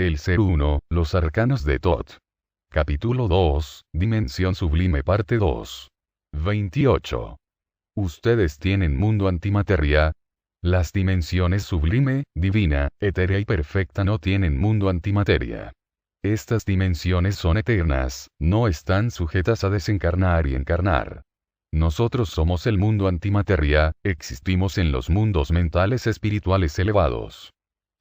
El Ser Uno, los arcanos de Thoth. Capítulo 2, Dimensión Sublime parte 2. 28. Ustedes tienen mundo antimateria. Las dimensiones sublime, divina, etérea y perfecta no tienen mundo antimateria. Estas dimensiones son eternas, no están sujetas a desencarnar y encarnar. Nosotros somos el mundo antimateria, existimos en los mundos mentales espirituales elevados.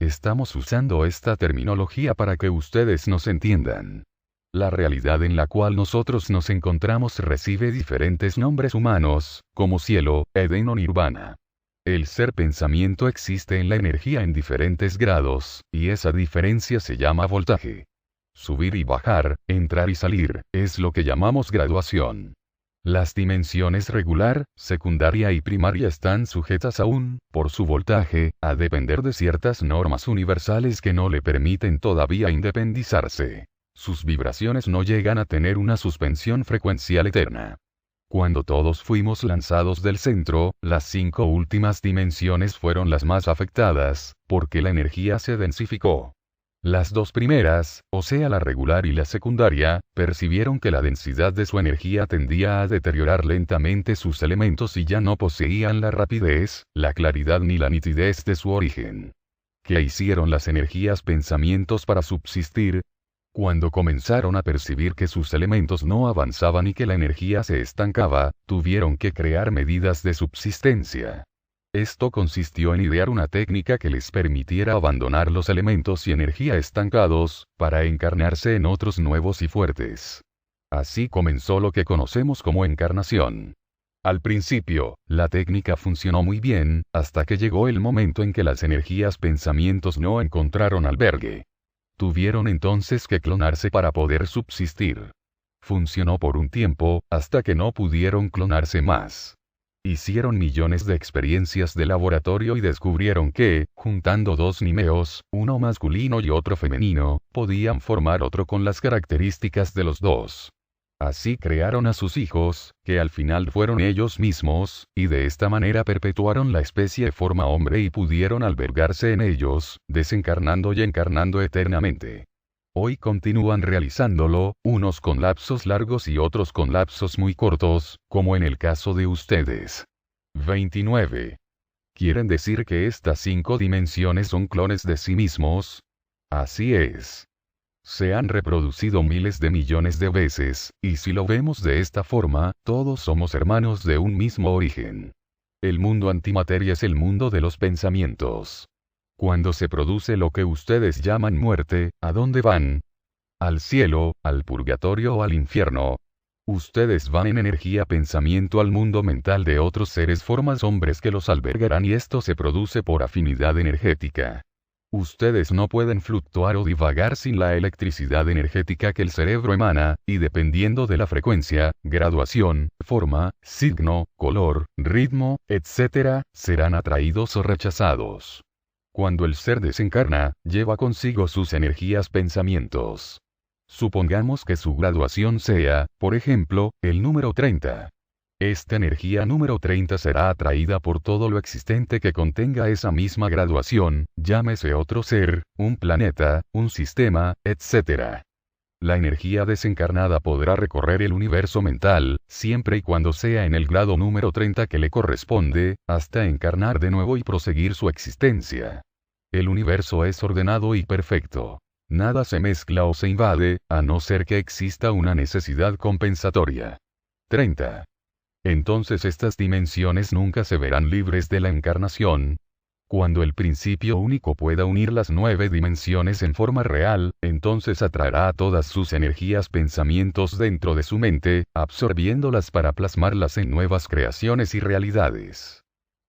Estamos usando esta terminología para que ustedes nos entiendan. La realidad en la cual nosotros nos encontramos recibe diferentes nombres humanos, como cielo, Edén o nirvana. El ser pensamiento existe en la energía en diferentes grados, y esa diferencia se llama voltaje. Subir y bajar, entrar y salir, es lo que llamamos graduación. Las dimensiones regular, secundaria y primaria están sujetas aún, por su voltaje, a depender de ciertas normas universales que no le permiten todavía independizarse. Sus vibraciones no llegan a tener una suspensión frecuencial eterna. Cuando todos fuimos lanzados del centro, las 5 últimas dimensiones fueron las más afectadas, porque la energía se densificó. Las 2 primeras, o sea la regular y la secundaria, percibieron que la densidad de su energía tendía a deteriorar lentamente sus elementos y ya no poseían la rapidez, la claridad ni la nitidez de su origen. ¿Qué hicieron las energías pensamientos para subsistir? Cuando comenzaron a percibir que sus elementos no avanzaban y que la energía se estancaba, tuvieron que crear medidas de subsistencia. Esto consistió en idear una técnica que les permitiera abandonar los elementos y energía estancados, para encarnarse en otros nuevos y fuertes. Así comenzó lo que conocemos como encarnación. Al principio, la técnica funcionó muy bien, hasta que llegó el momento en que las energías pensamientos no encontraron albergue. Tuvieron entonces que clonarse para poder subsistir. Funcionó por un tiempo, hasta que no pudieron clonarse más. Hicieron millones de experiencias de laboratorio y descubrieron que, juntando 2 nimeos, uno masculino y otro femenino, podían formar otro con las características de los dos. Así crearon a sus hijos, que al final fueron ellos mismos, y de esta manera perpetuaron la especie de forma hombre y pudieron albergarse en ellos, desencarnando y encarnando eternamente. Hoy continúan realizándolo, unos con lapsos largos y otros con lapsos muy cortos, como en el caso de ustedes. 29. ¿Quieren decir que estas 5 dimensiones son clones de sí mismos? Así es. Se han reproducido miles de millones de veces, y si lo vemos de esta forma, todos somos hermanos de un mismo origen. El mundo antimateria es el mundo de los pensamientos. Cuando se produce lo que ustedes llaman muerte, ¿a dónde van? ¿Al cielo, al purgatorio o al infierno? Ustedes van en energía pensamiento al mundo mental de otros seres formas hombres que los albergarán y esto se produce por afinidad energética. Ustedes no pueden fluctuar o divagar sin la electricidad energética que el cerebro emana, y dependiendo de la frecuencia, graduación, forma, signo, color, ritmo, etc., serán atraídos o rechazados. Cuando el ser desencarna, lleva consigo sus energías pensamientos. Supongamos que su graduación sea, por ejemplo, el número 30. Esta energía número 30 será atraída por todo lo existente que contenga esa misma graduación, llámese otro ser, un planeta, un sistema, etc. La energía desencarnada podrá recorrer el universo mental, siempre y cuando sea en el grado número 30 que le corresponde, hasta encarnar de nuevo y proseguir su existencia. El universo es ordenado y perfecto. Nada se mezcla o se invade, a no ser que exista una necesidad compensatoria. 30. Entonces estas dimensiones nunca se verán libres de la encarnación. Cuando el principio único pueda unir las 9 dimensiones en forma real, entonces atraerá a todas sus energías pensamientos dentro de su mente, absorbiéndolas para plasmarlas en nuevas creaciones y realidades.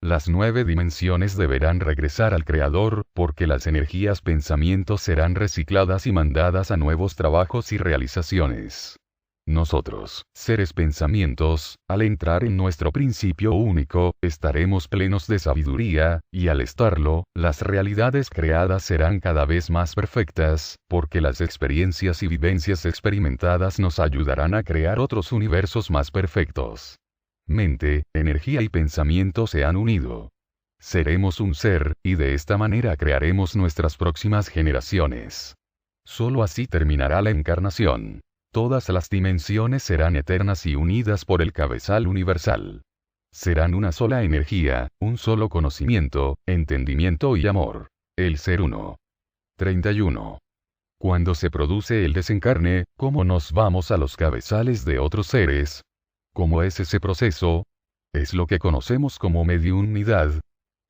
Las 9 dimensiones deberán regresar al Creador, porque las energías pensamientos serán recicladas y mandadas a nuevos trabajos y realizaciones. Nosotros, seres pensamientos, al entrar en nuestro principio único, estaremos plenos de sabiduría, y al estarlo, las realidades creadas serán cada vez más perfectas, porque las experiencias y vivencias experimentadas nos ayudarán a crear otros universos más perfectos. Mente, energía y pensamiento se han unido. Seremos un ser, y de esta manera crearemos nuestras próximas generaciones. Solo así terminará la encarnación. Todas las dimensiones serán eternas y unidas por el cabezal universal. Serán una sola energía, un solo conocimiento, entendimiento y amor. El ser uno. 31. Cuando se produce el desencarne, ¿cómo nos vamos a los cabezales de otros seres? ¿Cómo es ese proceso? Es lo que conocemos como mediunidad.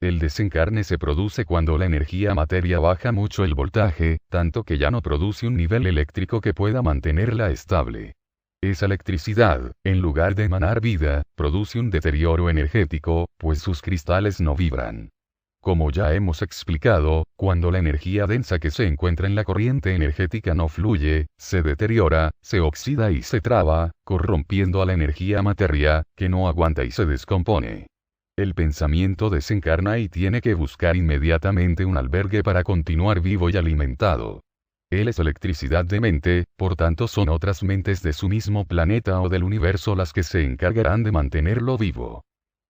El desencarne se produce cuando la energía materia baja mucho el voltaje, tanto que ya no produce un nivel eléctrico que pueda mantenerla estable. Esa electricidad, en lugar de emanar vida, produce un deterioro energético, pues sus cristales no vibran. Como ya hemos explicado, cuando la energía densa que se encuentra en la corriente energética no fluye, se deteriora, se oxida y se traba, corrompiendo a la energía materia, que no aguanta y se descompone. El pensamiento desencarna y tiene que buscar inmediatamente un albergue para continuar vivo y alimentado. Él es electricidad de mente, por tanto son otras mentes de su mismo planeta o del universo las que se encargarán de mantenerlo vivo.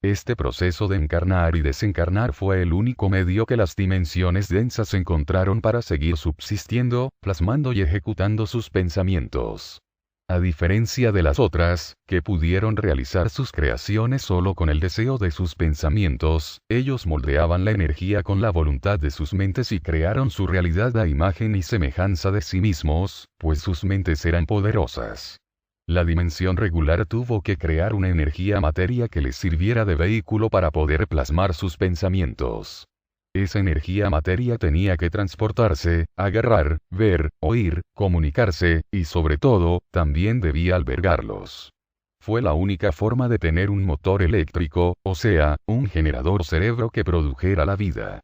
Este proceso de encarnar y desencarnar fue el único medio que las dimensiones densas encontraron para seguir subsistiendo, plasmando y ejecutando sus pensamientos. A diferencia de las otras, que pudieron realizar sus creaciones solo con el deseo de sus pensamientos, ellos moldeaban la energía con la voluntad de sus mentes y crearon su realidad a imagen y semejanza de sí mismos, pues sus mentes eran poderosas. La dimensión regular tuvo que crear una energía materia que les sirviera de vehículo para poder plasmar sus pensamientos. Esa energía materia tenía que transportarse, agarrar, ver, oír, comunicarse, y sobre todo, también debía albergarlos. Fue la única forma de tener un motor eléctrico, o sea, un generador cerebro que produjera la vida.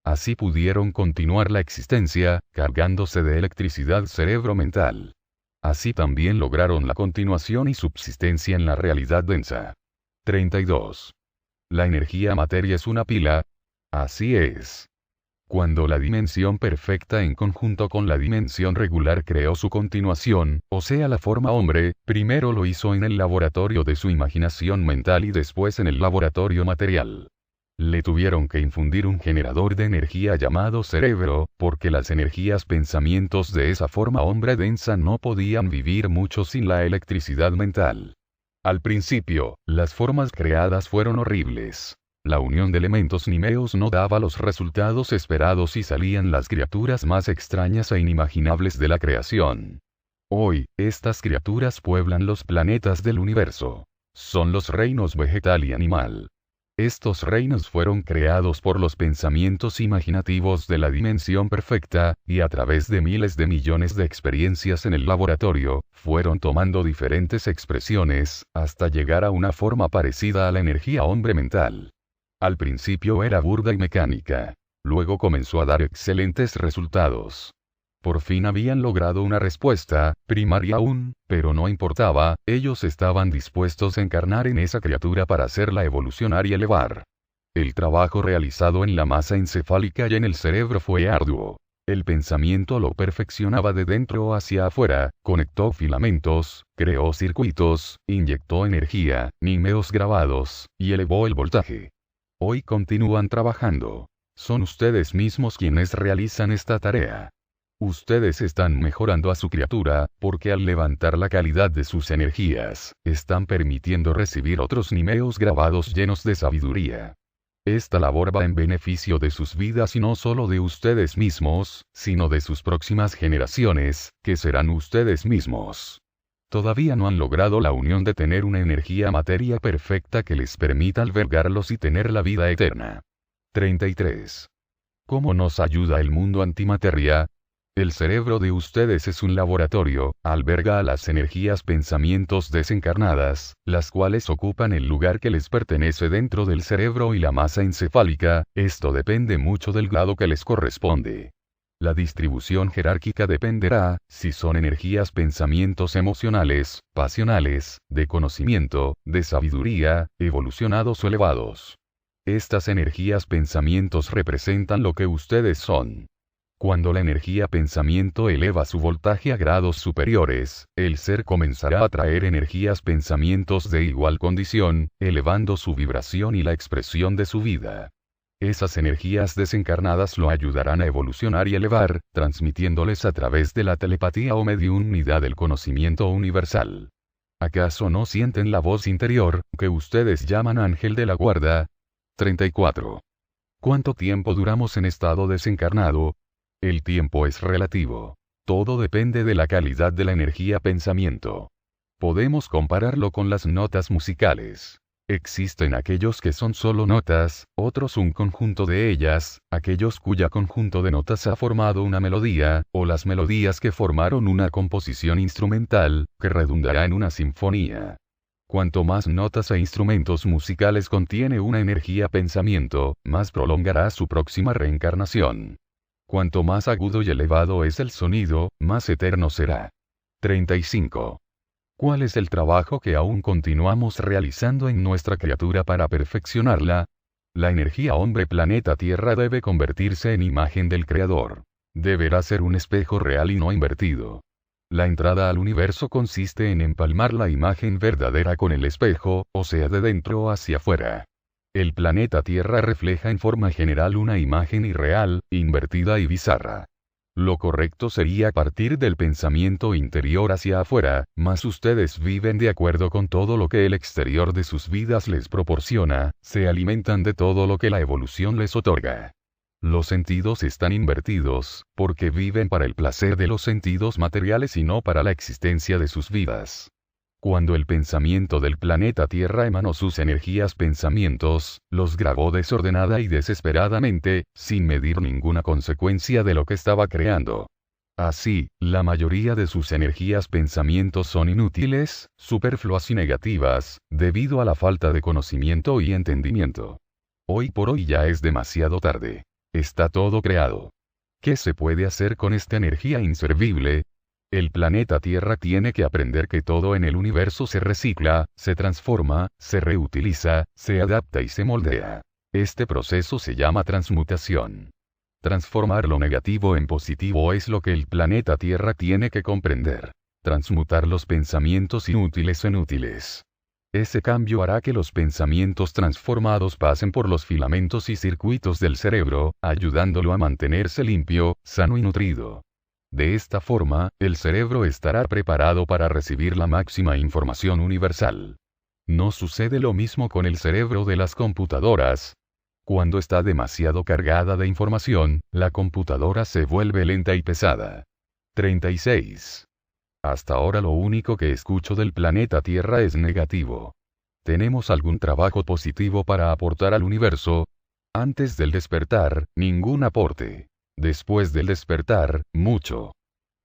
Así pudieron continuar la existencia, cargándose de electricidad cerebro mental. Así también lograron la continuación y subsistencia en la realidad densa. 32. La energía materia es una pila. Así es. Cuando la dimensión perfecta en conjunto con la dimensión regular creó su continuación, o sea la forma hombre, primero lo hizo en el laboratorio de su imaginación mental y después en el laboratorio material. Le tuvieron que infundir un generador de energía llamado cerebro, porque las energías pensamientos de esa forma hombre densa no podían vivir mucho sin la electricidad mental. Al principio, las formas creadas fueron horribles. La unión de elementos nímeos no daba los resultados esperados y salían las criaturas más extrañas e inimaginables de la creación. Hoy, estas criaturas pueblan los planetas del universo. Son los reinos vegetal y animal. Estos reinos fueron creados por los pensamientos imaginativos de la dimensión perfecta, y a través de miles de millones de experiencias en el laboratorio, fueron tomando diferentes expresiones, hasta llegar a una forma parecida a la energía hombre mental. Al principio era burda y mecánica. Luego comenzó a dar excelentes resultados. Por fin habían logrado una respuesta, primaria aún, pero no importaba, ellos estaban dispuestos a encarnar en esa criatura para hacerla evolucionar y elevar. El trabajo realizado en la masa encefálica y en el cerebro fue arduo. El pensamiento lo perfeccionaba de dentro hacia afuera, conectó filamentos, creó circuitos, inyectó energía, nímeos grabados, y elevó el voltaje. Hoy continúan trabajando. Son ustedes mismos quienes realizan esta tarea. Ustedes están mejorando a su criatura, porque al levantar la calidad de sus energías, están permitiendo recibir otros nímeos grabados llenos de sabiduría. Esta labor va en beneficio de sus vidas y no solo de ustedes mismos, sino de sus próximas generaciones, que serán ustedes mismos. Todavía no han logrado la unión de tener una energía materia perfecta que les permita albergarlos y tener la vida eterna. 33. ¿Cómo nos ayuda el mundo antimateria? El cerebro de ustedes es un laboratorio, alberga a las energías pensamientos desencarnadas, las cuales ocupan el lugar que les pertenece dentro del cerebro y la masa encefálica, esto depende mucho del grado que les corresponde. La distribución jerárquica dependerá, si son energías pensamientos emocionales, pasionales, de conocimiento, de sabiduría, evolucionados o elevados. Estas energías pensamientos representan lo que ustedes son. Cuando la energía pensamiento eleva su voltaje a grados superiores, el ser comenzará a atraer energías pensamientos de igual condición, elevando su vibración y la expresión de su vida. Esas energías desencarnadas lo ayudarán a evolucionar y elevar, transmitiéndoles a través de la telepatía o mediunidad del conocimiento universal. ¿Acaso no sienten la voz interior, que ustedes llaman ángel de la guarda? 34. ¿Cuánto tiempo duramos en estado desencarnado? El tiempo es relativo. Todo depende de la calidad de la energía pensamiento. Podemos compararlo con las notas musicales. Existen aquellos que son solo notas, otros un conjunto de ellas, aquellos cuya conjunto de notas ha formado una melodía, o las melodías que formaron una composición instrumental, que redundará en una sinfonía. Cuanto más notas e instrumentos musicales contiene una energía pensamiento, más prolongará su próxima reencarnación. Cuanto más agudo y elevado es el sonido, más eterno será. 35. ¿Cuál es el trabajo que aún continuamos realizando en nuestra criatura para perfeccionarla? La energía hombre-planeta-tierra debe convertirse en imagen del Creador. Deberá ser un espejo real y no invertido. La entrada al universo consiste en empalmar la imagen verdadera con el espejo, o sea de dentro hacia afuera. El planeta Tierra refleja en forma general una imagen irreal, invertida y bizarra. Lo correcto sería partir del pensamiento interior hacia afuera, mas ustedes viven de acuerdo con todo lo que el exterior de sus vidas les proporciona, se alimentan de todo lo que la evolución les otorga. Los sentidos están invertidos, porque viven para el placer de los sentidos materiales y no para la existencia de sus vidas. Cuando el pensamiento del planeta Tierra emanó sus energías pensamientos, los grabó desordenada y desesperadamente, sin medir ninguna consecuencia de lo que estaba creando. Así, la mayoría de sus energías pensamientos son inútiles, superfluas y negativas, debido a la falta de conocimiento y entendimiento. Hoy por hoy ya es demasiado tarde. Está todo creado. ¿Qué se puede hacer con esta energía inservible? El planeta Tierra tiene que aprender que todo en el universo se recicla, se transforma, se reutiliza, se adapta y se moldea. Este proceso se llama transmutación. Transformar lo negativo en positivo es lo que el planeta Tierra tiene que comprender. Transmutar los pensamientos inútiles en útiles. Ese cambio hará que los pensamientos transformados pasen por los filamentos y circuitos del cerebro, ayudándolo a mantenerse limpio, sano y nutrido. De esta forma, el cerebro estará preparado para recibir la máxima información universal. No sucede lo mismo con el cerebro de las computadoras. Cuando está demasiado cargada de información, la computadora se vuelve lenta y pesada. 36. Hasta ahora lo único que escucho del planeta Tierra es negativo. ¿Tenemos algún trabajo positivo para aportar al universo? Antes del despertar, ningún aporte. Después del despertar, mucho.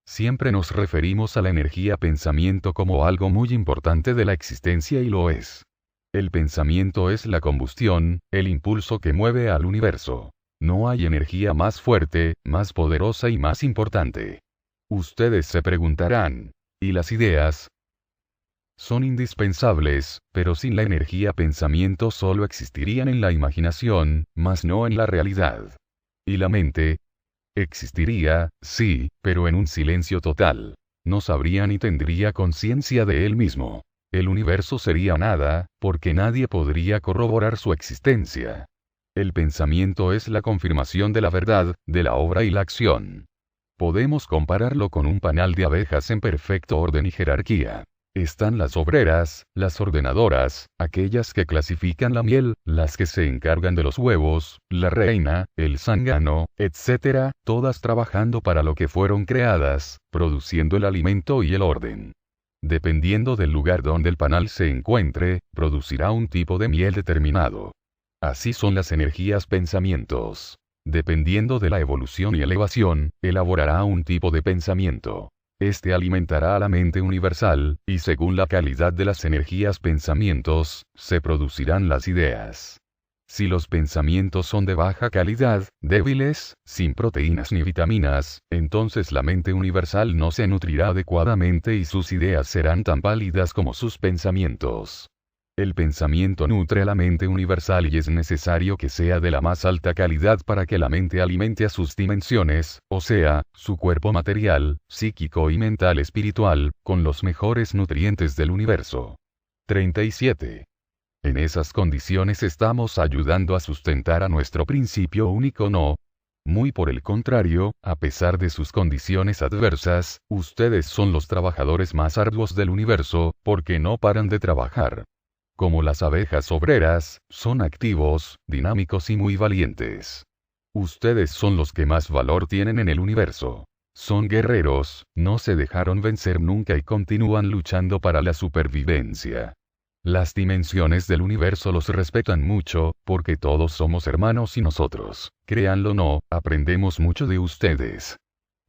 Siempre nos referimos a la energía pensamiento como algo muy importante de la existencia y lo es. El pensamiento es la combustión, el impulso que mueve al universo. No hay energía más fuerte, más poderosa y más importante. Ustedes se preguntarán, ¿y las ideas? Son indispensables, pero sin la energía pensamiento solo existirían en la imaginación, mas no en la realidad. ¿Y la mente? Existiría, sí, pero en un silencio total. No sabría ni tendría conciencia de él mismo. El universo sería nada, porque nadie podría corroborar su existencia. El pensamiento es la confirmación de la verdad, de la obra y la acción. Podemos compararlo con un panal de abejas en perfecto orden y jerarquía. Están las obreras, las ordenadoras, aquellas que clasifican la miel, las que se encargan de los huevos, la reina, el zángano, etc., todas trabajando para lo que fueron creadas, produciendo el alimento y el orden. Dependiendo del lugar donde el panal se encuentre, producirá un tipo de miel determinado. Así son las energías pensamientos. Dependiendo de la evolución y elevación, elaborará un tipo de pensamiento. Este alimentará a la mente universal, y según la calidad de las energías pensamientos, se producirán las ideas. Si los pensamientos son de baja calidad, débiles, sin proteínas ni vitaminas, entonces la mente universal no se nutrirá adecuadamente y sus ideas serán tan pálidas como sus pensamientos. El pensamiento nutre a la mente universal y es necesario que sea de la más alta calidad para que la mente alimente a sus dimensiones, o sea, su cuerpo material, psíquico y mental espiritual, con los mejores nutrientes del universo. 37. En esas condiciones estamos ayudando a sustentar a nuestro principio único no. Muy por el contrario, a pesar de sus condiciones adversas, ustedes son los trabajadores más arduos del universo, porque no paran de trabajar. Como las abejas obreras, son activos, dinámicos y muy valientes. Ustedes son los que más valor tienen en el universo. Son guerreros, no se dejaron vencer nunca y continúan luchando para la supervivencia. Las dimensiones del universo los respetan mucho, porque todos somos hermanos y nosotros, créanlo o no, aprendemos mucho de ustedes.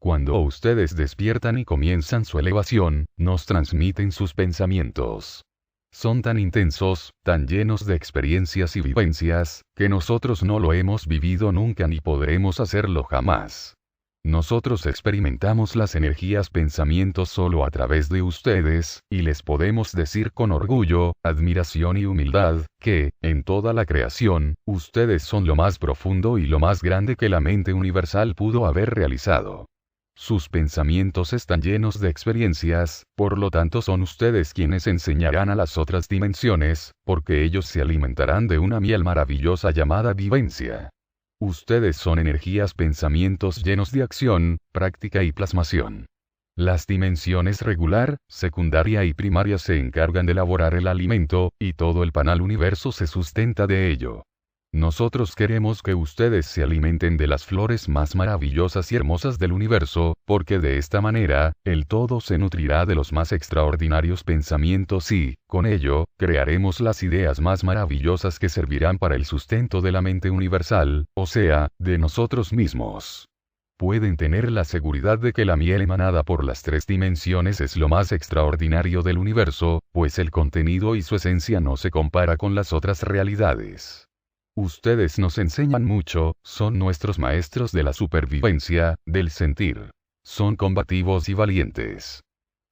Cuando ustedes despiertan y comienzan su elevación, nos transmiten sus pensamientos. Son tan intensos, tan llenos de experiencias y vivencias, que nosotros no lo hemos vivido nunca ni podremos hacerlo jamás. Nosotros experimentamos las energías pensamientos solo a través de ustedes, y les podemos decir con orgullo, admiración y humildad, que, en toda la creación, ustedes son lo más profundo y lo más grande que la mente universal pudo haber realizado. Sus pensamientos están llenos de experiencias, por lo tanto son ustedes quienes enseñarán a las otras dimensiones, porque ellos se alimentarán de una miel maravillosa llamada vivencia. Ustedes son energías pensamientos llenos de acción, práctica y plasmación. Las dimensiones regular, secundaria y primaria se encargan de elaborar el alimento, y todo el panal universo se sustenta de ello. Nosotros queremos que ustedes se alimenten de las flores más maravillosas y hermosas del universo, porque de esta manera, el todo se nutrirá de los más extraordinarios pensamientos y, con ello, crearemos las ideas más maravillosas que servirán para el sustento de la mente universal, o sea, de nosotros mismos. Pueden tener la seguridad de que la miel emanada por las tres dimensiones es lo más extraordinario del universo, pues el contenido y su esencia no se compara con las otras realidades. Ustedes nos enseñan mucho, son nuestros maestros de la supervivencia, del sentir. Son combativos y valientes.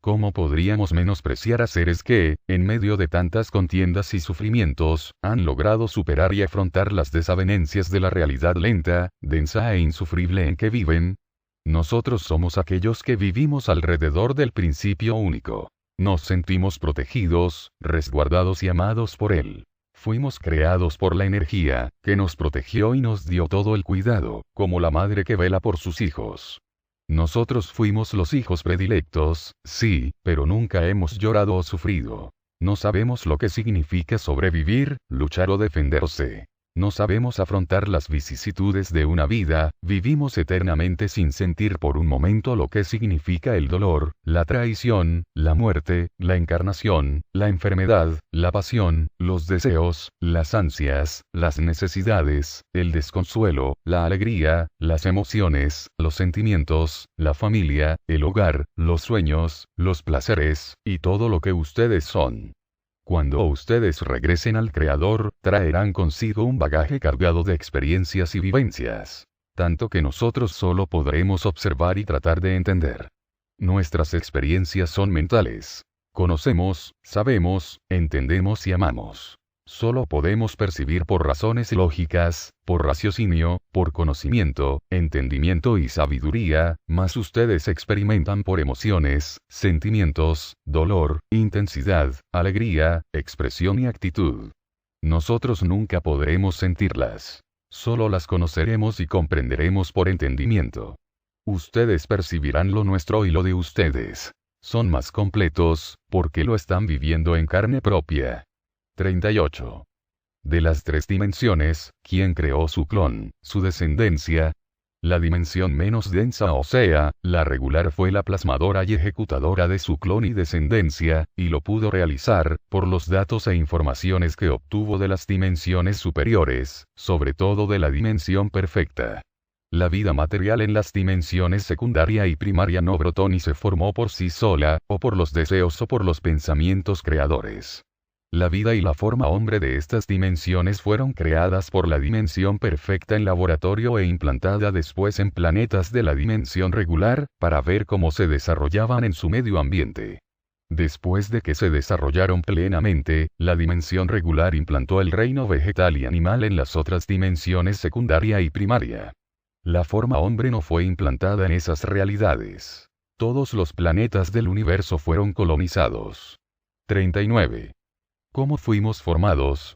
¿Cómo podríamos menospreciar a seres que, en medio de tantas contiendas y sufrimientos, han logrado superar y afrontar las desavenencias de la realidad lenta, densa e insufrible en que viven? Nosotros somos aquellos que vivimos alrededor del principio único. Nos sentimos protegidos, resguardados y amados por él. Fuimos creados por la energía, que nos protegió y nos dio todo el cuidado, como la madre que vela por sus hijos. Nosotros fuimos los hijos predilectos, sí, pero nunca hemos llorado o sufrido. No sabemos lo que significa sobrevivir, luchar o defenderse. No sabemos afrontar las vicisitudes de una vida, vivimos eternamente sin sentir por un momento lo que significa el dolor, la traición, la muerte, la encarnación, la enfermedad, la pasión, los deseos, las ansias, las necesidades, el desconsuelo, la alegría, las emociones, los sentimientos, la familia, el hogar, los sueños, los placeres, y todo lo que ustedes son. Cuando ustedes regresen al Creador, traerán consigo un bagaje cargado de experiencias y vivencias. Tanto que nosotros solo podremos observar y tratar de entender. Nuestras experiencias son mentales. Conocemos, sabemos, entendemos y amamos. Solo podemos percibir por razones lógicas, por raciocinio, por conocimiento, entendimiento y sabiduría, mas ustedes experimentan por emociones, sentimientos, dolor, intensidad, alegría, expresión y actitud. Nosotros nunca podremos sentirlas. Solo las conoceremos y comprenderemos por entendimiento. Ustedes percibirán lo nuestro y lo de ustedes. Son más completos, porque lo están viviendo en carne propia. 38. De las tres dimensiones, ¿quién creó su clon, su descendencia? La dimensión menos densa, o sea, la regular, fue la plasmadora y ejecutadora de su clon y descendencia, y lo pudo realizar, por los datos e informaciones que obtuvo de las dimensiones superiores, sobre todo de la dimensión perfecta. La vida material en las dimensiones secundaria y primaria no brotó ni se formó por sí sola, o por los deseos o por los pensamientos creadores. La vida y la forma hombre de estas dimensiones fueron creadas por la dimensión perfecta en laboratorio e implantada después en planetas de la dimensión regular, para ver cómo se desarrollaban en su medio ambiente. Después de que se desarrollaron plenamente, la dimensión regular implantó el reino vegetal y animal en las otras dimensiones secundaria y primaria. La forma hombre no fue implantada en esas realidades. Todos los planetas del universo fueron colonizados. 39. ¿Cómo fuimos formados?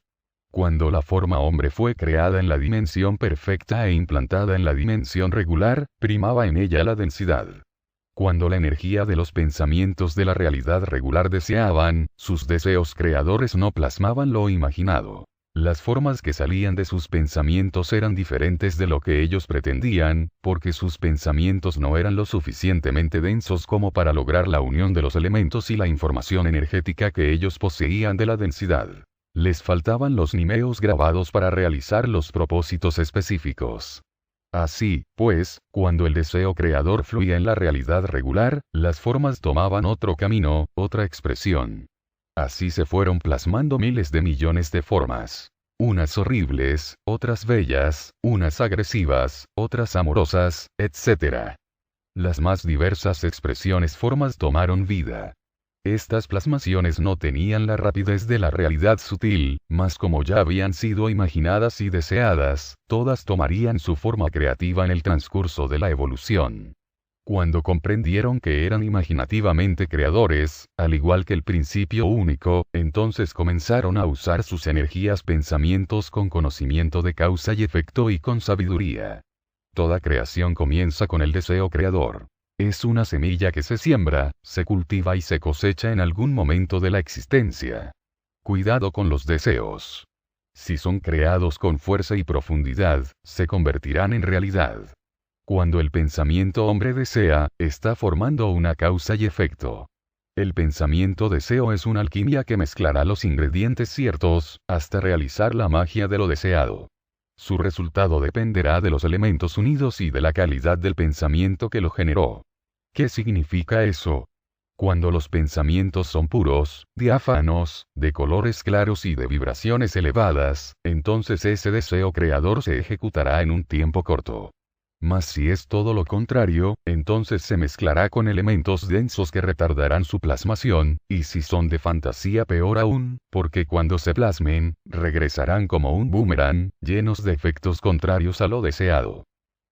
Cuando la forma hombre fue creada en la dimensión perfecta e implantada en la dimensión regular, primaba en ella la densidad. Cuando la energía de los pensamientos de la realidad regular deseaban, sus deseos creadores no plasmaban lo imaginado. Las formas que salían de sus pensamientos eran diferentes de lo que ellos pretendían, porque sus pensamientos no eran lo suficientemente densos como para lograr la unión de los elementos y la información energética que ellos poseían de la densidad. Les faltaban los nimeos grabados para realizar los propósitos específicos. Así, pues, cuando el deseo creador fluía en la realidad regular, las formas tomaban otro camino, otra expresión. Así se fueron plasmando miles de millones de formas. Unas horribles, otras bellas, unas agresivas, otras amorosas, etc. Las más diversas expresiones formas tomaron vida. Estas plasmaciones no tenían la rapidez de la realidad sutil, mas como ya habían sido imaginadas y deseadas, todas tomarían su forma creativa en el transcurso de la evolución. Cuando comprendieron que eran imaginativamente creadores, al igual que el principio único, entonces comenzaron a usar sus energías pensamientos con conocimiento de causa y efecto y con sabiduría. Toda creación comienza con el deseo creador. Es una semilla que se siembra, se cultiva y se cosecha en algún momento de la existencia. Cuidado con los deseos. Si son creados con fuerza y profundidad, se convertirán en realidad. Cuando el pensamiento hombre desea, está formando una causa y efecto. El pensamiento deseo es una alquimia que mezclará los ingredientes ciertos, hasta realizar la magia de lo deseado. Su resultado dependerá de los elementos unidos y de la calidad del pensamiento que lo generó. ¿Qué significa eso? Cuando los pensamientos son puros, diáfanos, de colores claros y de vibraciones elevadas, entonces ese deseo creador se ejecutará en un tiempo corto. Mas si es todo lo contrario, entonces se mezclará con elementos densos que retardarán su plasmación, y si son de fantasía peor aún, porque cuando se plasmen, regresarán como un boomerang, llenos de efectos contrarios a lo deseado.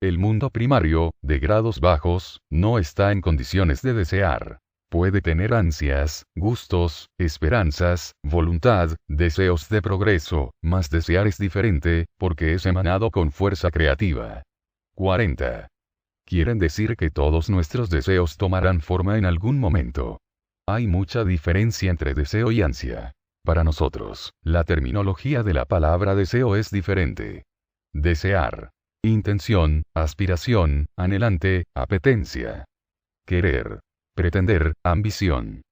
El mundo primario, de grados bajos, no está en condiciones de desear. Puede tener ansias, gustos, esperanzas, voluntad, deseos de progreso, mas desear es diferente, porque es emanado con fuerza creativa. 40. Quieren decir que todos nuestros deseos tomarán forma en algún momento. Hay mucha diferencia entre deseo y ansia. Para nosotros, la terminología de la palabra deseo es diferente. Desear. Intención, aspiración, anhelante, apetencia. Querer. Pretender, ambición.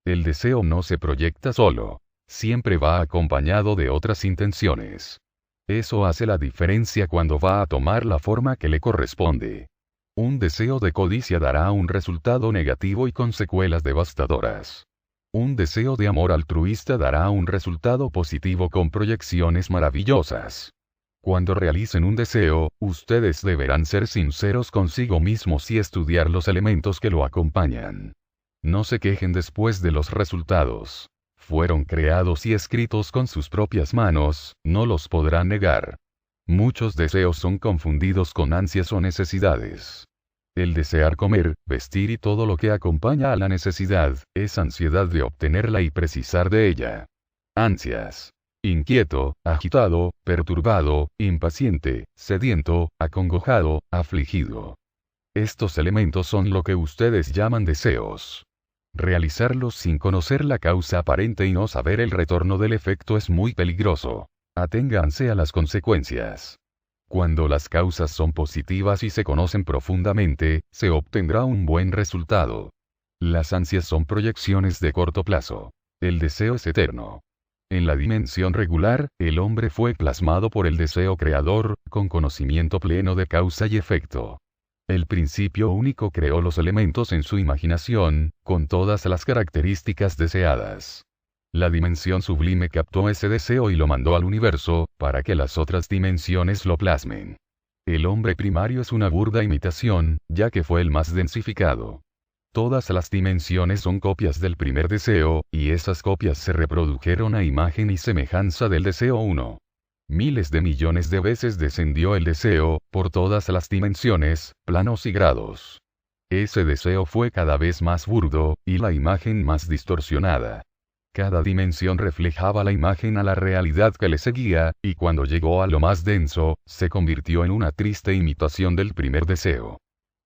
El deseo no se proyecta solo. Siempre va acompañado de otras intenciones. Eso hace la diferencia cuando va a tomar la forma que le corresponde. Un deseo de codicia dará un resultado negativo y con secuelas devastadoras. Un deseo de amor altruista dará un resultado positivo con proyecciones maravillosas. Cuando realicen un deseo, ustedes deberán ser sinceros consigo mismos y estudiar los elementos que lo acompañan. No se quejen después de los resultados. Fueron creados y escritos con sus propias manos, no los podrán negar. Muchos deseos son confundidos con ansias o necesidades. El desear comer, vestir y todo lo que acompaña a la necesidad, es ansiedad de obtenerla y precisar de ella. Ansias. Inquieto, agitado, perturbado, impaciente, sediento, acongojado, afligido. Estos elementos son lo que ustedes llaman deseos. Realizarlos sin conocer la causa aparente y no saber el retorno del efecto es muy peligroso. Aténganse a las consecuencias. Cuando las causas son positivas y se conocen profundamente, se obtendrá un buen resultado. Las ansias son proyecciones de corto plazo. El deseo es eterno. En la dimensión regular, el hombre fue plasmado por el deseo creador, con conocimiento pleno de causa y efecto. El principio único creó los elementos en su imaginación, con todas las características deseadas. La dimensión sublime captó ese deseo y lo mandó al universo, para que las otras dimensiones lo plasmen. El hombre primario es una burda imitación, ya que fue el más densificado. Todas las dimensiones son copias del primer deseo, y esas copias se reprodujeron a imagen y semejanza del deseo 1. Miles de millones de veces descendió el deseo, por todas las dimensiones, planos y grados. Ese deseo fue cada vez más burdo, y la imagen más distorsionada. Cada dimensión reflejaba la imagen a la realidad que le seguía, y cuando llegó a lo más denso, se convirtió en una triste imitación del primer deseo.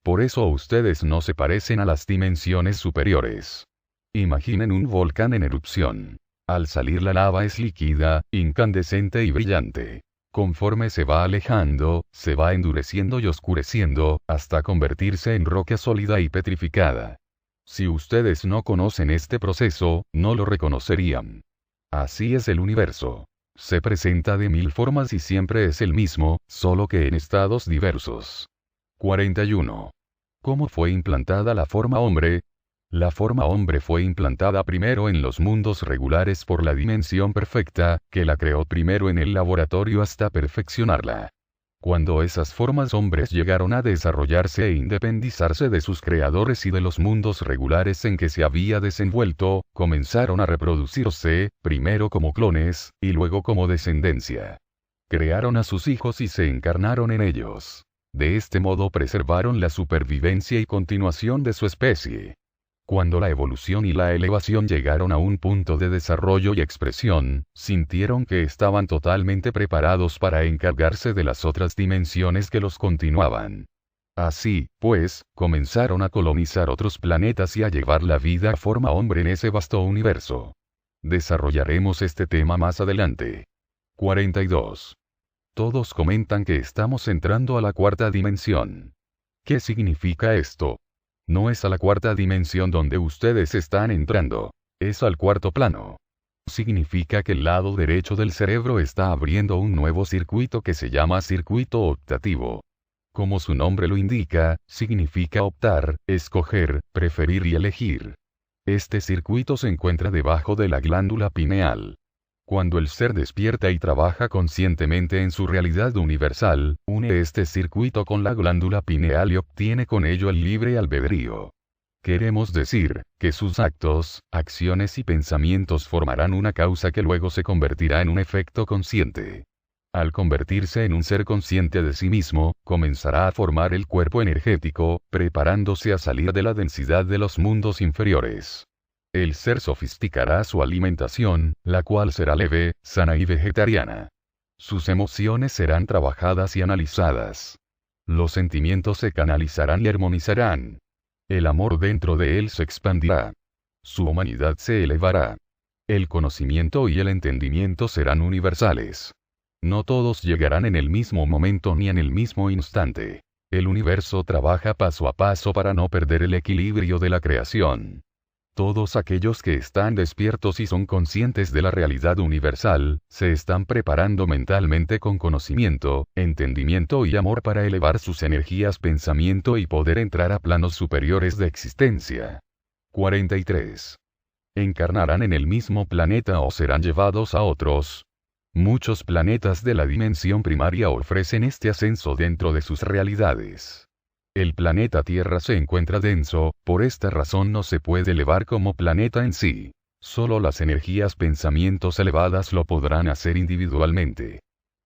Por eso ustedes no se parecen a las dimensiones superiores. Imaginen un volcán en erupción. Al salir la lava es líquida, incandescente y brillante. Conforme se va alejando, se va endureciendo y oscureciendo, hasta convertirse en roca sólida y petrificada. Si ustedes no conocen este proceso, no lo reconocerían. Así es el universo. Se presenta de 1000 formas y siempre es el mismo, solo que en estados diversos. 41. ¿Cómo fue implantada la forma hombre? La forma hombre fue implantada primero en los mundos regulares por la dimensión perfecta, que la creó primero en el laboratorio hasta perfeccionarla. Cuando esas formas hombres llegaron a desarrollarse e independizarse de sus creadores y de los mundos regulares en que se había desenvuelto, comenzaron a reproducirse, primero como clones, y luego como descendencia. Crearon a sus hijos y se encarnaron en ellos. De este modo preservaron la supervivencia y continuación de su especie. Cuando la evolución y la elevación llegaron a un punto de desarrollo y expresión, sintieron que estaban totalmente preparados para encargarse de las otras dimensiones que los continuaban. Así, pues, comenzaron a colonizar otros planetas y a llevar la vida a forma hombre en ese vasto universo. Desarrollaremos este tema más adelante. 42. Todos comentan que estamos entrando a la cuarta dimensión. ¿Qué significa esto? No es a la cuarta dimensión donde ustedes están entrando. Es al cuarto plano. Significa que el lado derecho del cerebro está abriendo un nuevo circuito que se llama circuito optativo. Como su nombre lo indica, significa optar, escoger, preferir y elegir. Este circuito se encuentra debajo de la glándula pineal. Cuando el ser despierta y trabaja conscientemente en su realidad universal, une este circuito con la glándula pineal y obtiene con ello el libre albedrío. Queremos decir, que sus actos, acciones y pensamientos formarán una causa que luego se convertirá en un efecto consciente. Al convertirse en un ser consciente de sí mismo, comenzará a formar el cuerpo energético, preparándose a salir de la densidad de los mundos inferiores. El ser sofisticará su alimentación, la cual será leve, sana y vegetariana. Sus emociones serán trabajadas y analizadas. Los sentimientos se canalizarán y armonizarán. El amor dentro de él se expandirá. Su humanidad se elevará. El conocimiento y el entendimiento serán universales. No todos llegarán en el mismo momento ni en el mismo instante. El universo trabaja paso a paso para no perder el equilibrio de la creación. Todos aquellos que están despiertos y son conscientes de la realidad universal, se están preparando mentalmente con conocimiento, entendimiento y amor para elevar sus energías pensamiento y poder entrar a planos superiores de existencia. 43. ¿Encarnarán en el mismo planeta o serán llevados a otros? Muchos planetas de la dimensión primaria ofrecen este ascenso dentro de sus realidades. El planeta Tierra se encuentra denso, por esta razón no se puede elevar como planeta en sí. Solo las energías pensamientos elevadas lo podrán hacer individualmente.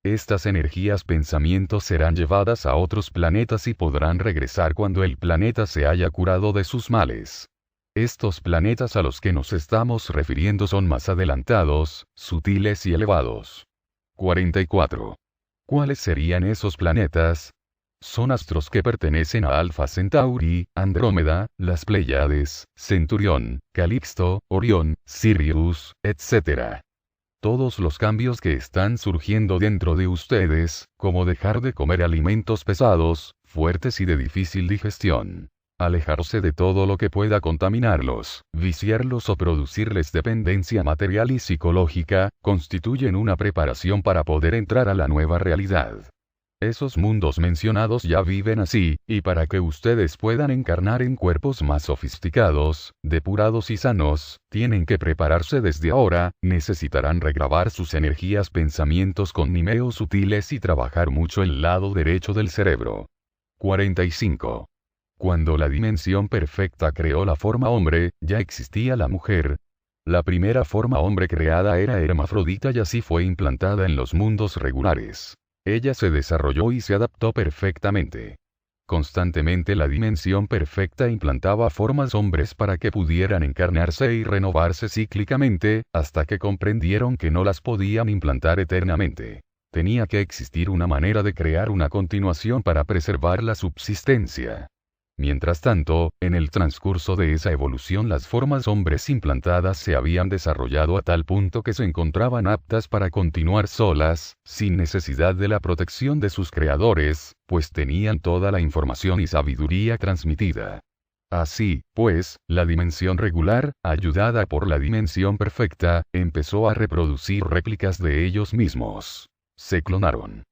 Estas energías pensamientos serán llevadas a otros planetas y podrán regresar cuando el planeta se haya curado de sus males. Estos planetas a los que nos estamos refiriendo son más adelantados, sutiles y elevados. 44. ¿Cuáles serían esos planetas? Son astros que pertenecen a Alpha Centauri, Andrómeda, las Pléyades, Centurión, Calixto, Orión, Sirius, etc. Todos los cambios que están surgiendo dentro de ustedes, como dejar de comer alimentos pesados, fuertes y de difícil digestión. Alejarse de todo lo que pueda contaminarlos, viciarlos o producirles dependencia material y psicológica, constituyen una preparación para poder entrar a la nueva realidad. Esos mundos mencionados ya viven así, y para que ustedes puedan encarnar en cuerpos más sofisticados, depurados y sanos, tienen que prepararse desde ahora, necesitarán regrabar sus energías pensamientos con nimeos sutiles y trabajar mucho el lado derecho del cerebro. 45. Cuando la dimensión perfecta creó la forma hombre, ya existía la mujer. La primera forma hombre creada era hermafrodita y así fue implantada en los mundos regulares. Ella se desarrolló y se adaptó perfectamente. Constantemente la dimensión perfecta implantaba formas hombres para que pudieran encarnarse y renovarse cíclicamente, hasta que comprendieron que no las podían implantar eternamente. Tenía que existir una manera de crear una continuación para preservar la subsistencia. Mientras tanto, en el transcurso de esa evolución las formas hombres implantadas se habían desarrollado a tal punto que se encontraban aptas para continuar solas, sin necesidad de la protección de sus creadores, pues tenían toda la información y sabiduría transmitida. Así, pues, la dimensión regular, ayudada por la dimensión perfecta, empezó a reproducir réplicas de ellos mismos. Se clonaron.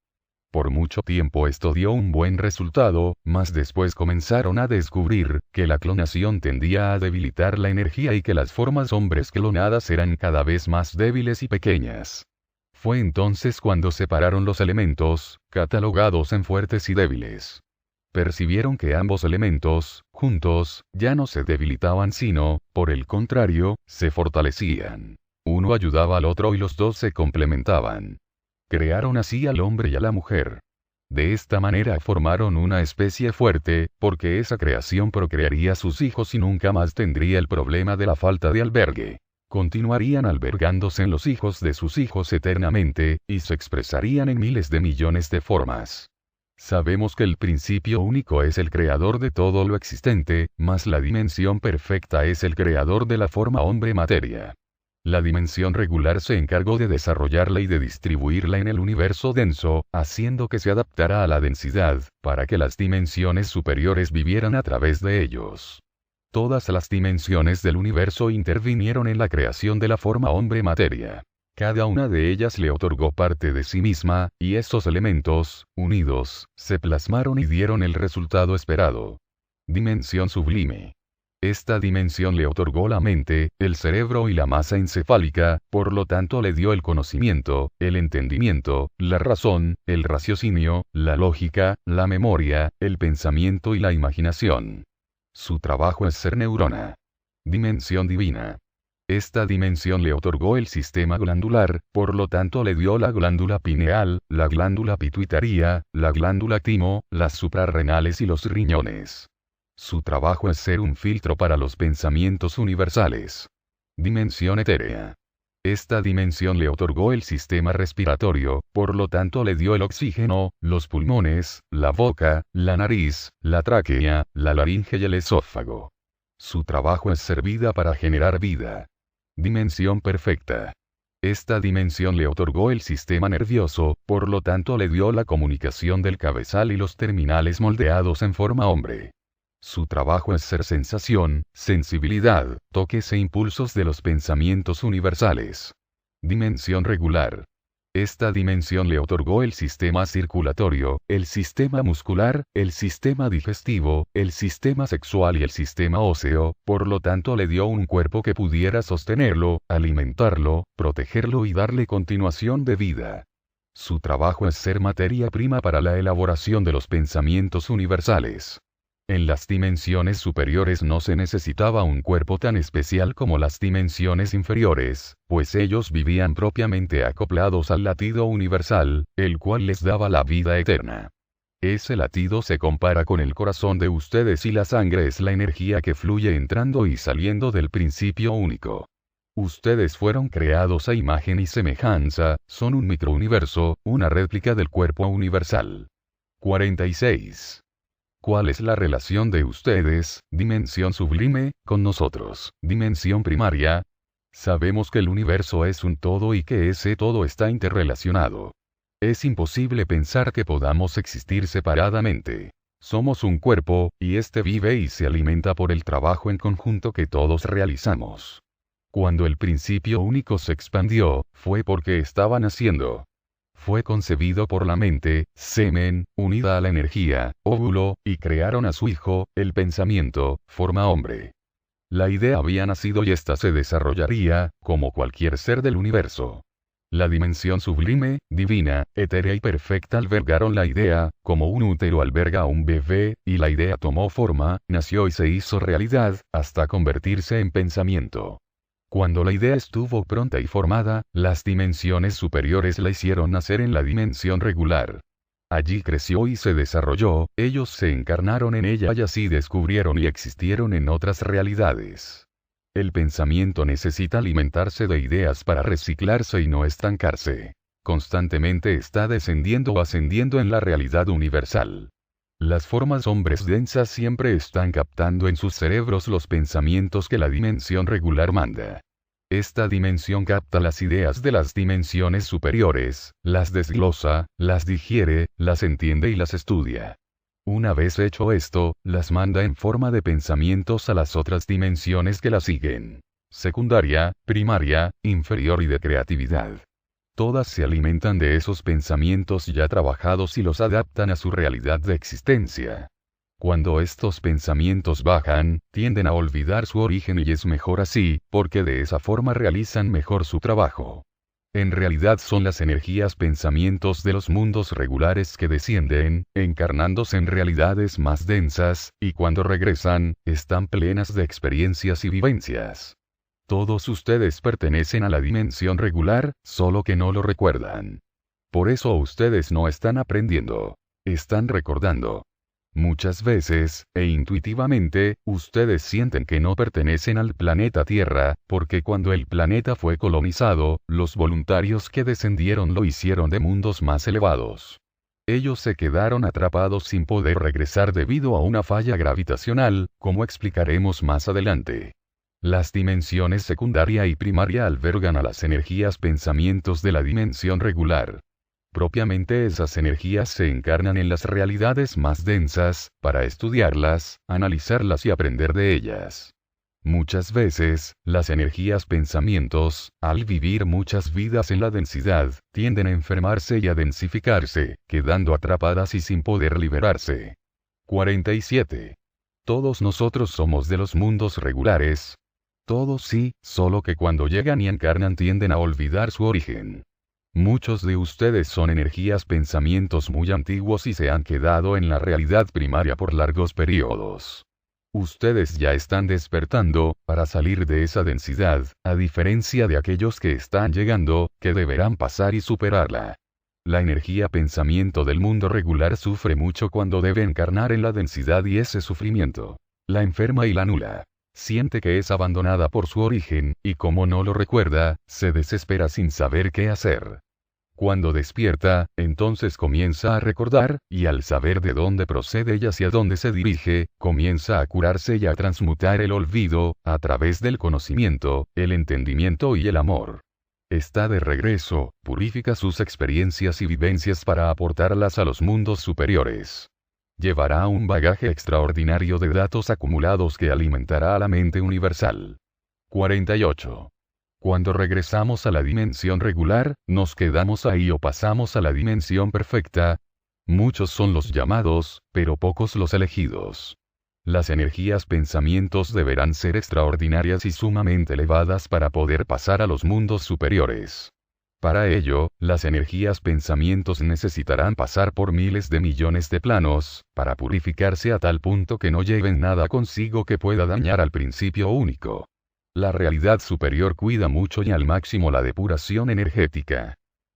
Por mucho tiempo esto dio un buen resultado, mas después comenzaron a descubrir que la clonación tendía a debilitar la energía y que las formas hombres clonadas eran cada vez más débiles y pequeñas. Fue entonces cuando separaron los elementos, catalogados en fuertes y débiles. Percibieron que ambos elementos, juntos, ya no se debilitaban sino, por el contrario, se fortalecían. Uno ayudaba al otro y los dos se complementaban. Crearon así al hombre y a la mujer. De esta manera formaron una especie fuerte, porque esa creación procrearía sus hijos y nunca más tendría el problema de la falta de albergue. Continuarían albergándose en los hijos de sus hijos eternamente, y se expresarían en miles de millones de formas. Sabemos que el principio único es el creador de todo lo existente, mas la dimensión perfecta es el creador de la forma hombre-materia. La dimensión regular se encargó de desarrollarla y de distribuirla en el universo denso, haciendo que se adaptara a la densidad, para que las dimensiones superiores vivieran a través de ellos. Todas las dimensiones del universo intervinieron en la creación de la forma hombre-materia. Cada una de ellas le otorgó parte de sí misma, y estos elementos, unidos, se plasmaron y dieron el resultado esperado. Dimensión sublime. Esta dimensión le otorgó la mente, el cerebro y la masa encefálica, por lo tanto le dio el conocimiento, el entendimiento, la razón, el raciocinio, la lógica, la memoria, el pensamiento y la imaginación. Su trabajo es ser neurona. Dimensión divina. Esta dimensión le otorgó el sistema glandular, por lo tanto le dio la glándula pineal, la glándula pituitaria, la glándula timo, las suprarrenales y los riñones. Su trabajo es ser un filtro para los pensamientos universales. Dimensión etérea. Esta dimensión le otorgó el sistema respiratorio, por lo tanto le dio el oxígeno, los pulmones, la boca, la nariz, la tráquea, la laringe y el esófago. Su trabajo es ser vida para generar vida. Dimensión perfecta. Esta dimensión le otorgó el sistema nervioso, por lo tanto le dio la comunicación del cabezal y los terminales moldeados en forma hombre. Su trabajo es ser sensación, sensibilidad, toques e impulsos de los pensamientos universales. Dimensión regular. Esta dimensión le otorgó el sistema circulatorio, el sistema muscular, el sistema digestivo, el sistema sexual y el sistema óseo, por lo tanto le dio un cuerpo que pudiera sostenerlo, alimentarlo, protegerlo y darle continuación de vida. Su trabajo es ser materia prima para la elaboración de los pensamientos universales. En las dimensiones superiores no se necesitaba un cuerpo tan especial como las dimensiones inferiores, pues ellos vivían propiamente acoplados al latido universal, el cual les daba la vida eterna. Ese latido se compara con el corazón de ustedes y la sangre es la energía que fluye entrando y saliendo del principio único. Ustedes fueron creados a imagen y semejanza, son un microuniverso, una réplica del cuerpo universal. 46. ¿Cuál es la relación de ustedes, dimensión sublime, con nosotros, dimensión primaria? Sabemos que el universo es un todo y que ese todo está interrelacionado. Es imposible pensar que podamos existir separadamente. Somos un cuerpo, y este vive y se alimenta por el trabajo en conjunto que todos realizamos. Cuando el principio único se expandió, fue porque estaba naciendo. Fue concebido por la mente, semen, unida a la energía, óvulo, y crearon a su hijo, el pensamiento, forma hombre. La idea había nacido y ésta se desarrollaría, como cualquier ser del universo. La dimensión sublime, divina, etérea y perfecta albergaron la idea, como un útero alberga a un bebé, y la idea tomó forma, nació y se hizo realidad, hasta convertirse en pensamiento. Cuando la idea estuvo pronta y formada, las dimensiones superiores la hicieron nacer en la dimensión regular. Allí creció y se desarrolló, ellos se encarnaron en ella y así descubrieron y existieron en otras realidades. El pensamiento necesita alimentarse de ideas para reciclarse y no estancarse. Constantemente está descendiendo o ascendiendo en la realidad universal. Las formas hombres densas siempre están captando en sus cerebros los pensamientos que la dimensión regular manda. Esta dimensión capta las ideas de las dimensiones superiores, las desglosa, las digiere, las entiende y las estudia. Una vez hecho esto, las manda en forma de pensamientos a las otras dimensiones que la siguen. Secundaria, primaria, inferior y de creatividad. Todas se alimentan de esos pensamientos ya trabajados y los adaptan a su realidad de existencia. Cuando estos pensamientos bajan, tienden a olvidar su origen y es mejor así, porque de esa forma realizan mejor su trabajo. En realidad son las energías pensamientos de los mundos regulares que descienden, encarnándose en realidades más densas, y cuando regresan, están plenas de experiencias y vivencias. Todos ustedes pertenecen a la dimensión regular, solo que no lo recuerdan. Por eso ustedes no están aprendiendo. Están recordando. Muchas veces, e intuitivamente, ustedes sienten que no pertenecen al planeta Tierra, porque cuando el planeta fue colonizado, los voluntarios que descendieron lo hicieron de mundos más elevados. Ellos se quedaron atrapados sin poder regresar debido a una falla gravitacional, como explicaremos más adelante. Las dimensiones secundaria y primaria albergan a las energías pensamientos de la dimensión regular. Propiamente esas energías se encarnan en las realidades más densas, para estudiarlas, analizarlas y aprender de ellas. Muchas veces, las energías pensamientos, al vivir muchas vidas en la densidad, tienden a enfermarse y a densificarse, quedando atrapadas y sin poder liberarse. 47. Todos nosotros somos de los mundos regulares. Todos sí, solo que cuando llegan y encarnan tienden a olvidar su origen. Muchos de ustedes son energías pensamientos muy antiguos y se han quedado en la realidad primaria por largos periodos. Ustedes ya están despertando, para salir de esa densidad, a diferencia de aquellos que están llegando, que deberán pasar y superarla. La energía pensamiento del mundo regular sufre mucho cuando debe encarnar en la densidad y ese sufrimiento la enferma y la anula. Siente que es abandonada por su origen, y como no lo recuerda, se desespera sin saber qué hacer. Cuando despierta, entonces comienza a recordar, y al saber de dónde procede y hacia dónde se dirige, comienza a curarse y a transmutar el olvido, a través del conocimiento, el entendimiento y el amor. Está de regreso, purifica sus experiencias y vivencias para aportarlas a los mundos superiores. Llevará un bagaje extraordinario de datos acumulados que alimentará a la mente universal. 48. Cuando regresamos a la dimensión regular, nos quedamos ahí o pasamos a la dimensión perfecta. Muchos son los llamados, pero pocos los elegidos. Las energías pensamientos deberán ser extraordinarias y sumamente elevadas para poder pasar a los mundos superiores. Para ello, las energías pensamientos necesitarán pasar por miles de millones de planos, para purificarse a tal punto que no lleven nada consigo que pueda dañar al principio único. La realidad superior cuida mucho y al máximo la depuración energética.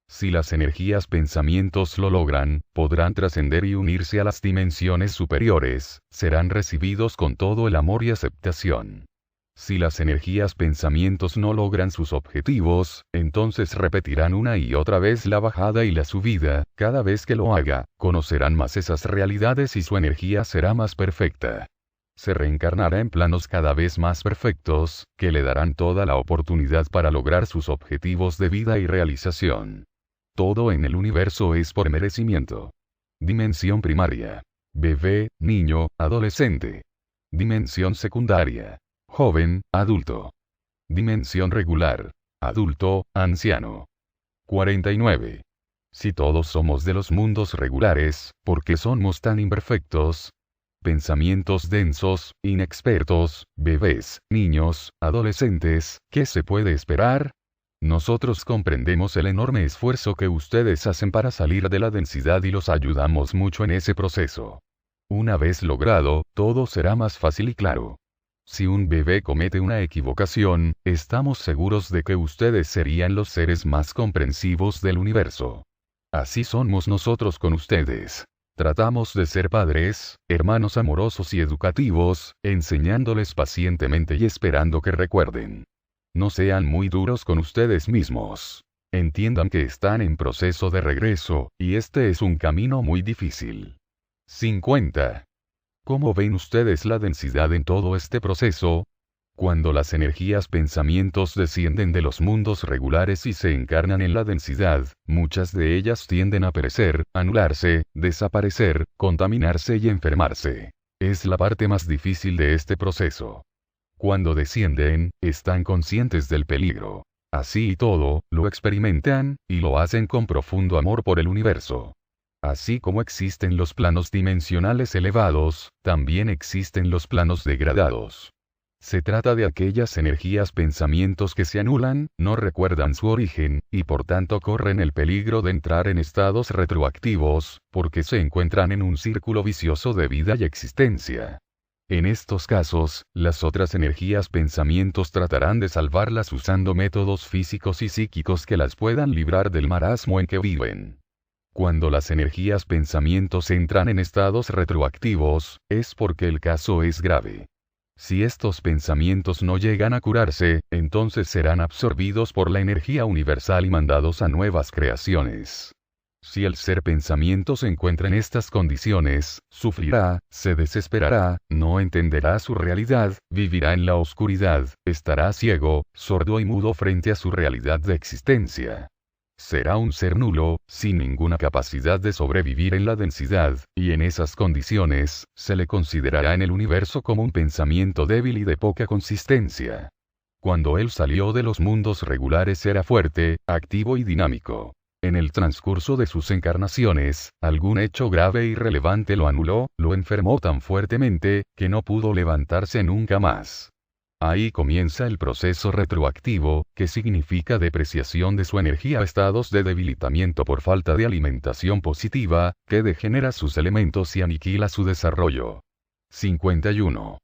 Si las energías pensamientos lo logran, podrán trascender y unirse a las dimensiones superiores, serán recibidos con todo el amor y aceptación. Si las energías pensamientos no logran sus objetivos, entonces repetirán una y otra vez la bajada y la subida, cada vez que lo haga, conocerán más esas realidades y su energía será más perfecta. Se reencarnará en planos cada vez más perfectos, que le darán toda la oportunidad para lograr sus objetivos de vida y realización. Todo en el universo es por merecimiento. Dimensión primaria. Bebé, niño, adolescente. Dimensión secundaria. Joven, adulto. Dimensión regular. Adulto, anciano. 49. Si todos somos de los mundos regulares, ¿por qué somos tan imperfectos? Pensamientos densos, inexpertos, bebés, niños, adolescentes, ¿qué se puede esperar? Nosotros comprendemos el enorme esfuerzo que ustedes hacen para salir de la densidad y los ayudamos mucho en ese proceso. Una vez logrado, todo será más fácil y claro. Si un bebé comete una equivocación, estamos seguros de que ustedes serían los seres más comprensivos del universo. Así somos nosotros con ustedes. Tratamos de ser padres, hermanos amorosos y educativos, enseñándoles pacientemente y esperando que recuerden. No sean muy duros con ustedes mismos. Entiendan que están en proceso de regreso, y este es un camino muy difícil. 50. ¿Cómo ven ustedes la densidad en todo este proceso? Cuando las energías pensamientos descienden de los mundos regulares y se encarnan en la densidad, muchas de ellas tienden a perecer, anularse, desaparecer, contaminarse y enfermarse. Es la parte más difícil de este proceso. Cuando descienden, están conscientes del peligro. Así y todo, lo experimentan, y lo hacen con profundo amor por el universo. Así como existen los planos dimensionales elevados, también existen los planos degradados. Se trata de aquellas energías pensamientos que se anulan, no recuerdan su origen, y por tanto corren el peligro de entrar en estados retroactivos, porque se encuentran en un círculo vicioso de vida y existencia. En estos casos, las otras energías pensamientos tratarán de salvarlas usando métodos físicos y psíquicos que las puedan librar del marasmo en que viven. Cuando las energías pensamientos entran en estados retroactivos, es porque el caso es grave. Si estos pensamientos no llegan a curarse, entonces serán absorbidos por la energía universal y mandados a nuevas creaciones. Si el ser pensamiento se encuentra en estas condiciones, sufrirá, se desesperará, no entenderá su realidad, vivirá en la oscuridad, estará ciego, sordo y mudo frente a su realidad de existencia. Será un ser nulo, sin ninguna capacidad de sobrevivir en la densidad, y en esas condiciones, se le considerará en el universo como un pensamiento débil y de poca consistencia. Cuando él salió de los mundos regulares era fuerte, activo y dinámico. En el transcurso de sus encarnaciones, algún hecho grave y relevante lo anuló, lo enfermó tan fuertemente, que no pudo levantarse nunca más. Ahí comienza el proceso retroactivo, que significa depreciación de su energía a estados de debilitamiento por falta de alimentación positiva, que degenera sus elementos y aniquila su desarrollo. 51.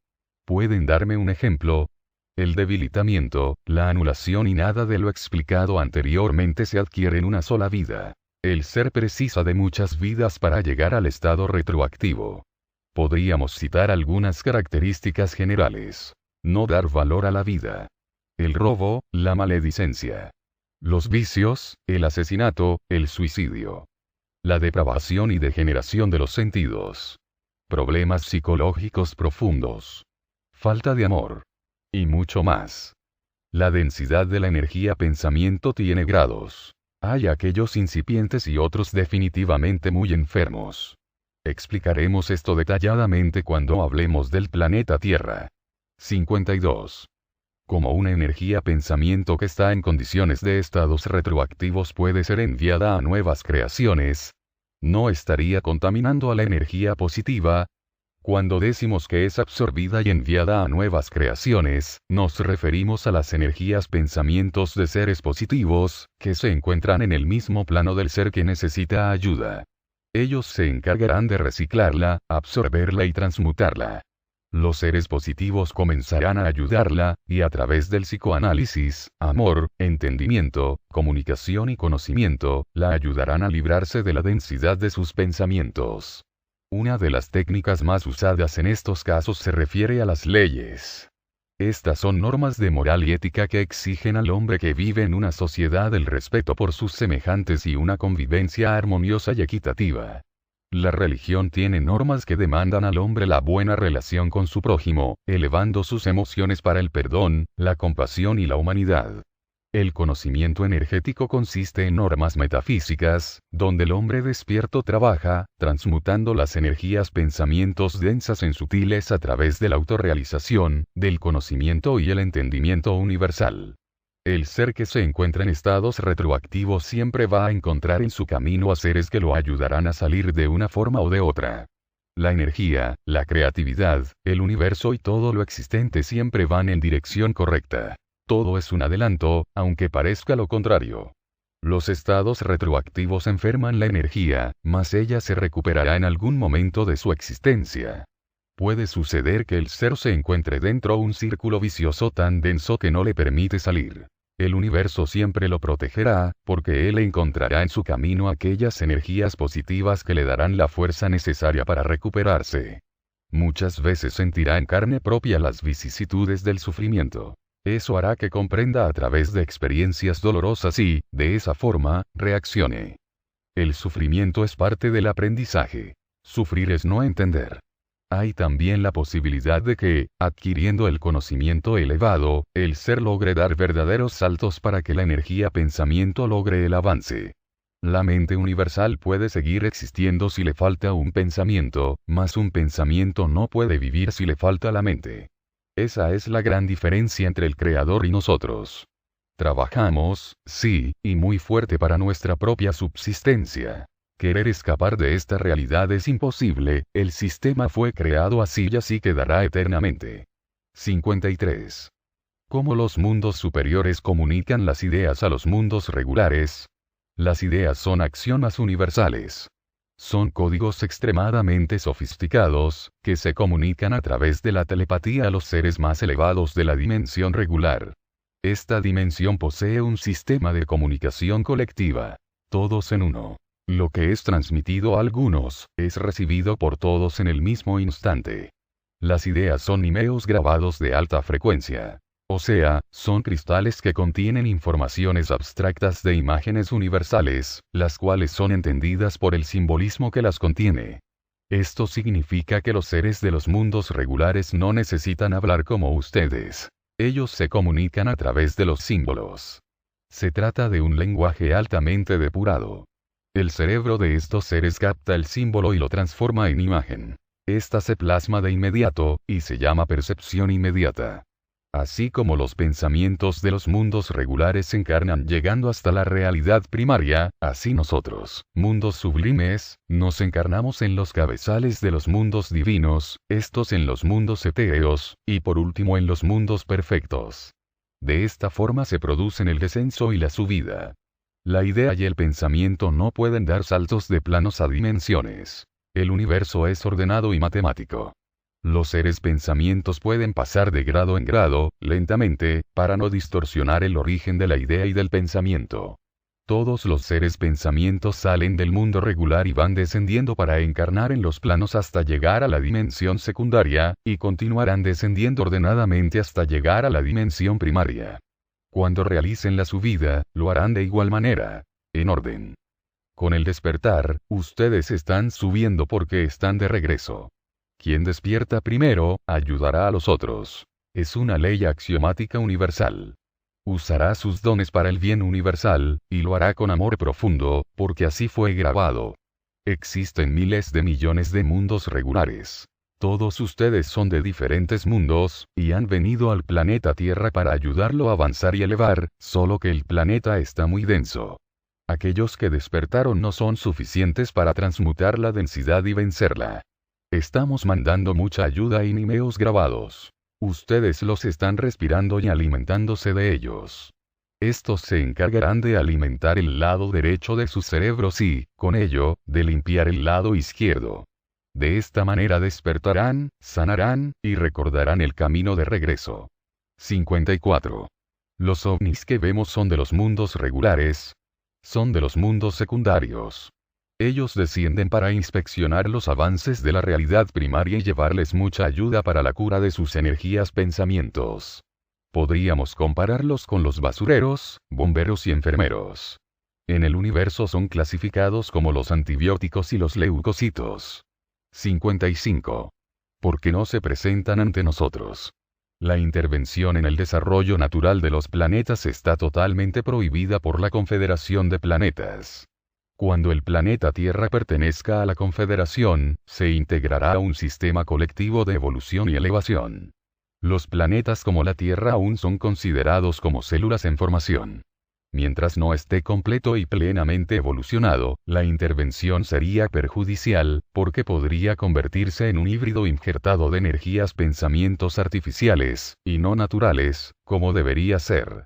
¿Pueden darme un ejemplo? El debilitamiento, la anulación y nada de lo explicado anteriormente se adquiere en una sola vida. El ser precisa de muchas vidas para llegar al estado retroactivo. Podríamos citar algunas características generales. No dar valor a la vida. El robo, la maledicencia. Los vicios, el asesinato, el suicidio. La depravación y degeneración de los sentidos. Problemas psicológicos profundos. Falta de amor. Y mucho más. La densidad de la energía pensamiento tiene grados. Hay aquellos incipientes y otros definitivamente muy enfermos. Explicaremos esto detalladamente cuando hablemos del planeta Tierra. 52. Como una energía pensamiento que está en condiciones de estados retroactivos puede ser enviada a nuevas creaciones, ¿no estaría contaminando a la energía positiva? Cuando decimos que es absorbida y enviada a nuevas creaciones, nos referimos a las energías pensamientos de seres positivos, que se encuentran en el mismo plano del ser que necesita ayuda. Ellos se encargarán de reciclarla, absorberla y transmutarla. Los seres positivos comenzarán a ayudarla, y a través del psicoanálisis, amor, entendimiento, comunicación y conocimiento, la ayudarán a librarse de la densidad de sus pensamientos. Una de las técnicas más usadas en estos casos se refiere a las leyes. Estas son normas de moral y ética que exigen al hombre que vive en una sociedad el respeto por sus semejantes y una convivencia armoniosa y equitativa. La religión tiene normas que demandan al hombre la buena relación con su prójimo, elevando sus emociones para el perdón, la compasión y la humanidad. El conocimiento energético consiste en normas metafísicas, donde el hombre despierto trabaja, transmutando las energías pensamientos densas en sutiles a través de la autorrealización, del conocimiento y el entendimiento universal. El ser que se encuentra en estados retroactivos siempre va a encontrar en su camino a seres que lo ayudarán a salir de una forma o de otra. La energía, la creatividad, el universo y todo lo existente siempre van en dirección correcta. Todo es un adelanto, aunque parezca lo contrario. Los estados retroactivos enferman la energía, mas ella se recuperará en algún momento de su existencia. Puede suceder que el ser se encuentre dentro de un círculo vicioso tan denso que no le permite salir. El universo siempre lo protegerá, porque él encontrará en su camino aquellas energías positivas que le darán la fuerza necesaria para recuperarse. Muchas veces sentirá en carne propia las vicisitudes del sufrimiento. Eso hará que comprenda a través de experiencias dolorosas y, de esa forma, reaccione. El sufrimiento es parte del aprendizaje. Sufrir es no entender. Hay también la posibilidad de que, adquiriendo el conocimiento elevado, el ser logre dar verdaderos saltos para que la energía pensamiento logre el avance. La mente universal puede seguir existiendo si le falta un pensamiento, mas un pensamiento no puede vivir si le falta la mente. Esa es la gran diferencia entre el Creador y nosotros. Trabajamos, sí, y muy fuerte para nuestra propia subsistencia. Querer escapar de esta realidad es imposible, el sistema fue creado así y así quedará eternamente. 53. ¿Cómo los mundos superiores comunican las ideas a los mundos regulares? Las ideas son axiomas universales. Son códigos extremadamente sofisticados, que se comunican a través de la telepatía a los seres más elevados de la dimensión regular. Esta dimensión posee un sistema de comunicación colectiva. Todos en uno. Lo que es transmitido a algunos, es recibido por todos en el mismo instante. Las ideas son nimeos grabados de alta frecuencia. O sea, son cristales que contienen informaciones abstractas de imágenes universales, las cuales son entendidas por el simbolismo que las contiene. Esto significa que los seres de los mundos regulares no necesitan hablar como ustedes. Ellos se comunican a través de los símbolos. Se trata de un lenguaje altamente depurado. El cerebro de estos seres capta el símbolo y lo transforma en imagen. Esta se plasma de inmediato, y se llama percepción inmediata. Así como los pensamientos de los mundos regulares se encarnan llegando hasta la realidad primaria, así nosotros, mundos sublimes, nos encarnamos en los cabezales de los mundos divinos, estos en los mundos etéreos, y por último en los mundos perfectos. De esta forma se producen el descenso y la subida. La idea y el pensamiento no pueden dar saltos de planos a dimensiones. El universo es ordenado y matemático. Los seres pensamientos pueden pasar de grado en grado, lentamente, para no distorsionar el origen de la idea y del pensamiento. Todos los seres pensamientos salen del mundo regular y van descendiendo para encarnar en los planos hasta llegar a la dimensión secundaria, y continuarán descendiendo ordenadamente hasta llegar a la dimensión primaria. Cuando realicen la subida, lo harán de igual manera, en orden. Con el despertar, ustedes están subiendo porque están de regreso. Quien despierta primero, ayudará a los otros. Es una ley axiomática universal. Usará sus dones para el bien universal, y lo hará con amor profundo, porque así fue grabado. Existen miles de millones de mundos regulares. Todos ustedes son de diferentes mundos, y han venido al planeta Tierra para ayudarlo a avanzar y elevar, solo que el planeta está muy denso. Aquellos que despertaron no son suficientes para transmutar la densidad y vencerla. Estamos mandando mucha ayuda y nimeos grabados. Ustedes los están respirando y alimentándose de ellos. Estos se encargarán de alimentar el lado derecho de sus cerebros y, con ello, de limpiar el lado izquierdo. De esta manera despertarán, sanarán, y recordarán el camino de regreso. 54. Los ovnis que vemos son de los mundos regulares. Son de los mundos secundarios. Ellos descienden para inspeccionar los avances de la realidad primaria y llevarles mucha ayuda para la cura de sus energías pensamientos. Podríamos compararlos con los basureros, bomberos y enfermeros. En el universo son clasificados como los antibióticos y los leucocitos. 55. ¿Por qué no se presentan ante nosotros? La intervención en el desarrollo natural de los planetas está totalmente prohibida por la Confederación de Planetas. Cuando el planeta Tierra pertenezca a la Confederación, se integrará a un sistema colectivo de evolución y elevación. Los planetas como la Tierra aún son considerados como células en formación. Mientras no esté completo y plenamente evolucionado, la intervención sería perjudicial, porque podría convertirse en un híbrido injertado de energías pensamientos artificiales, y no naturales, como debería ser.